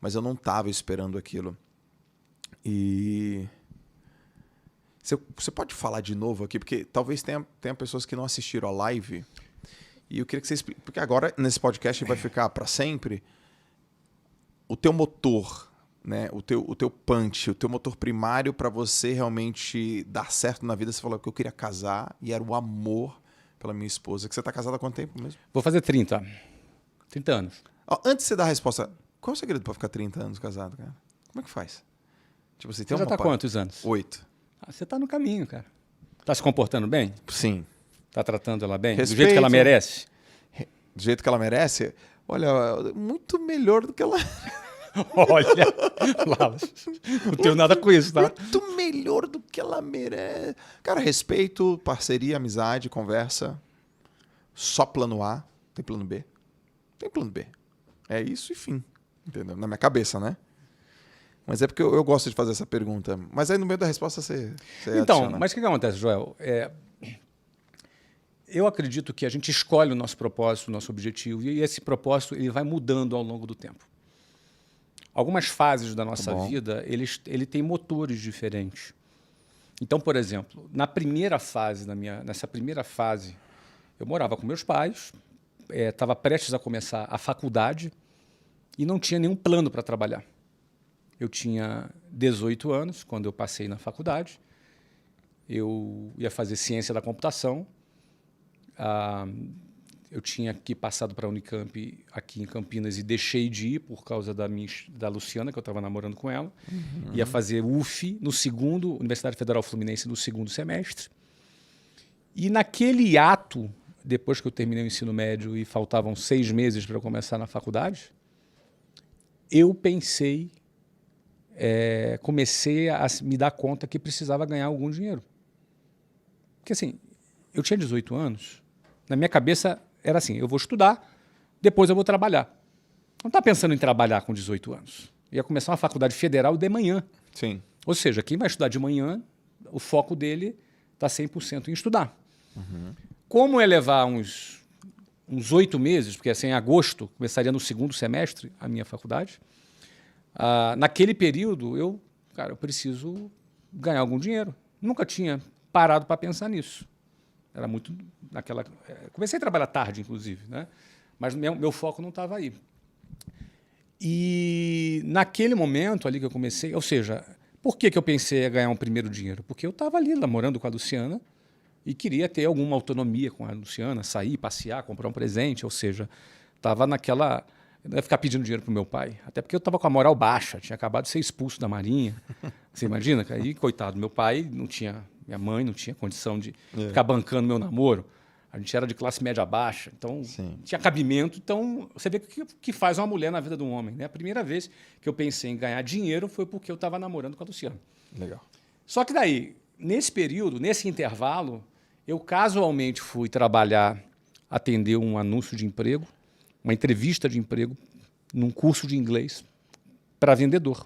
mas eu não estava esperando aquilo. E você pode falar de novo aqui, porque talvez tenha pessoas que não assistiram a live, e eu queria que você explique, porque agora nesse podcast vai ficar para sempre o teu motor, né? O teu punch, o teu motor primário para você realmente dar certo na vida. Você falou que eu queria casar e era o amor pela minha esposa. Que você tá casado há quanto tempo mesmo? Vou fazer 30 anos. Antes de você dar a resposta, qual é o segredo para ficar 30 anos casado, cara? Como é que faz? Tipo, você tem Você já tá quantos anos? 8. Você tá no caminho, cara. Tá se comportando bem? Sim. Tá tratando ela bem? Respeito. Do jeito que ela merece? Do jeito que ela merece? Olha, muito melhor do que ela... Olha, Lalas, não tenho nada com isso, tá? Muito melhor do que ela merece. Cara, respeito, parceria, amizade, conversa. Só plano A. Tem plano B? Tem plano B. É isso e fim. Entendeu? Na minha cabeça, né? Mas é porque eu gosto de fazer essa pergunta. Mas aí no meio da resposta você Então, adiciona. mas o que acontece, Joel? Eu acredito que a gente escolhe o nosso propósito, o nosso objetivo, e esse propósito ele vai mudando ao longo do tempo. Algumas fases da nossa vida, ele tem motores diferentes. Então, por exemplo, nessa primeira fase, eu morava com meus pais, estava prestes a começar a faculdade e não tinha nenhum plano para trabalhar. Eu tinha 18 anos quando eu passei na faculdade, eu ia fazer ciência da computação, eu tinha passado para a Unicamp aqui em Campinas e deixei de ir por causa da Luciana, que eu estava namorando com ela. Uhum. Ia fazer UF Universidade Federal Fluminense, no segundo semestre. E naquele ato, depois que eu terminei o ensino médio e faltavam 6 meses para eu começar na faculdade, eu comecei a me dar conta que precisava ganhar algum dinheiro. Porque assim, eu tinha 18 anos, na minha cabeça era assim, eu vou estudar, depois eu vou trabalhar. Não estava pensando em trabalhar com 18 anos. Eu ia começar uma faculdade federal de manhã. Sim. Ou seja, quem vai estudar de manhã, o foco dele está 100% em estudar. Uhum. Como é levar uns 8 meses, porque assim, em agosto começaria no segundo semestre a minha faculdade, naquele período eu preciso ganhar algum dinheiro. Nunca tinha parado para pensar nisso. Era muito naquela... Comecei a trabalhar tarde, inclusive, né? Mas meu foco não estava aí. E naquele momento ali que eu comecei... Ou seja, por que eu pensei em ganhar um primeiro dinheiro? Porque eu estava ali namorando com a Luciana e queria ter alguma autonomia com a Luciana, sair, passear, comprar um presente. Ou seja, estava naquela... Eu ia ficar pedindo dinheiro para o meu pai. Até porque eu estava com a moral baixa, tinha acabado de ser expulso da Marinha. Você imagina? Aí, coitado, meu pai não tinha... Minha mãe não tinha condição de ficar bancando meu namoro. A gente era de classe média baixa, então tinha cabimento. Então, você vê o que faz uma mulher na vida de um homem, né? A primeira vez que eu pensei em ganhar dinheiro foi porque eu estava namorando com a Luciana. Legal. Só que daí, nesse período, nesse intervalo, eu casualmente fui trabalhar, atender um anúncio de emprego, uma entrevista de emprego, num curso de inglês para vendedor.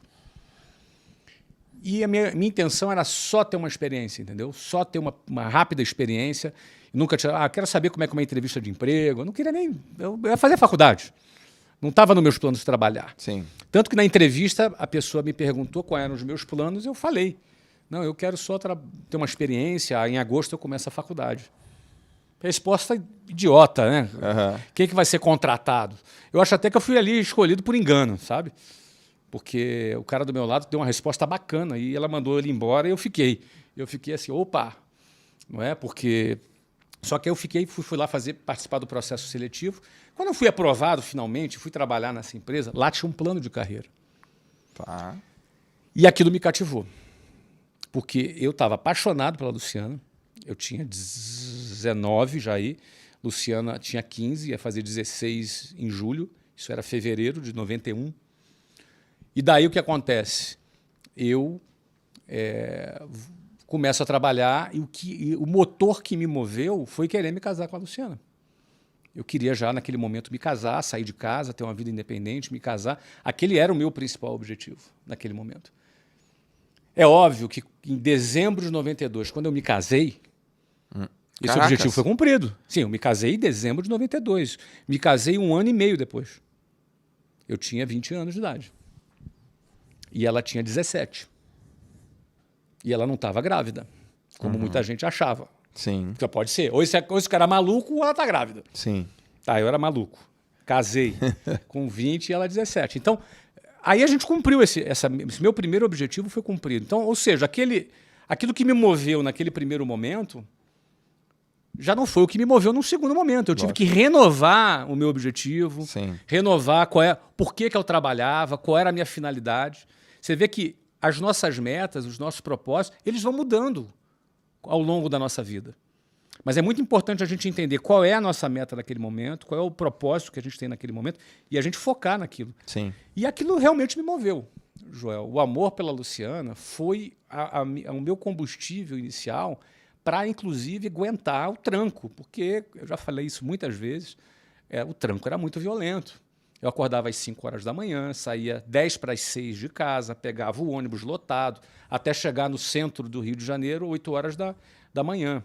E a minha intenção era só ter uma experiência, entendeu? Só ter uma rápida experiência. Nunca tinha... quero saber como é uma entrevista de emprego. Eu não queria nem... Eu ia fazer faculdade. Não estava nos meus planos de trabalhar. Sim. Tanto que na entrevista a pessoa me perguntou quais eram os meus planos e eu falei. Não, eu quero só ter uma experiência. Em agosto eu começo a faculdade. Resposta idiota, né? Uhum. Quem é que vai ser contratado? Eu acho até que eu fui ali escolhido por engano, sabe? Porque o cara do meu lado deu uma resposta bacana e ela mandou ele embora e eu fiquei. Eu fiquei assim, opa, não é? Porque... Só que eu fui lá participar do processo seletivo. Quando eu fui aprovado, finalmente, fui trabalhar nessa empresa, lá tinha um plano de carreira. Tá. E aquilo me cativou. Porque eu estava apaixonado pela Luciana. Eu tinha 19 já aí. Luciana tinha 15, ia fazer 16 em julho. Isso era fevereiro de 91. E daí o que acontece? Eu começo a trabalhar e o motor que me moveu foi querer me casar com a Luciana. Eu queria já, naquele momento, me casar, sair de casa, ter uma vida independente, me casar. Aquele era o meu principal objetivo, naquele momento. É óbvio que em dezembro de 92, quando eu me casei, esse objetivo foi cumprido. Sim, eu me casei em dezembro de 92. Me casei 1 ano e meio depois. Eu tinha 20 anos de idade. E ela tinha 17. E ela não estava grávida, como muita gente achava. Sim. Então pode ser. Ou esse cara é maluco ou ela está grávida. Sim. Tá, eu era maluco. Casei com 20 e ela 17. Então, aí a gente cumpriu esse meu primeiro objetivo foi cumprido. Então, ou seja, aquilo que me moveu naquele primeiro momento já não foi o que me moveu num segundo momento. Eu tive que renovar o meu objetivo, Sim. renovar por que eu trabalhava, qual era a minha finalidade. Você vê que as nossas metas, os nossos propósitos, eles vão mudando ao longo da nossa vida. Mas é muito importante a gente entender qual é a nossa meta naquele momento, qual é o propósito que a gente tem naquele momento e a gente focar naquilo. Sim. E aquilo realmente me moveu, Joel. O amor pela Luciana foi o meu combustível inicial para, inclusive, aguentar o tranco, porque eu já falei isso muitas vezes, o tranco era muito violento. Eu acordava às 5 horas da manhã, saía 10 para as 6 de casa, pegava o ônibus lotado, até chegar no centro do Rio de Janeiro, 8 horas da manhã.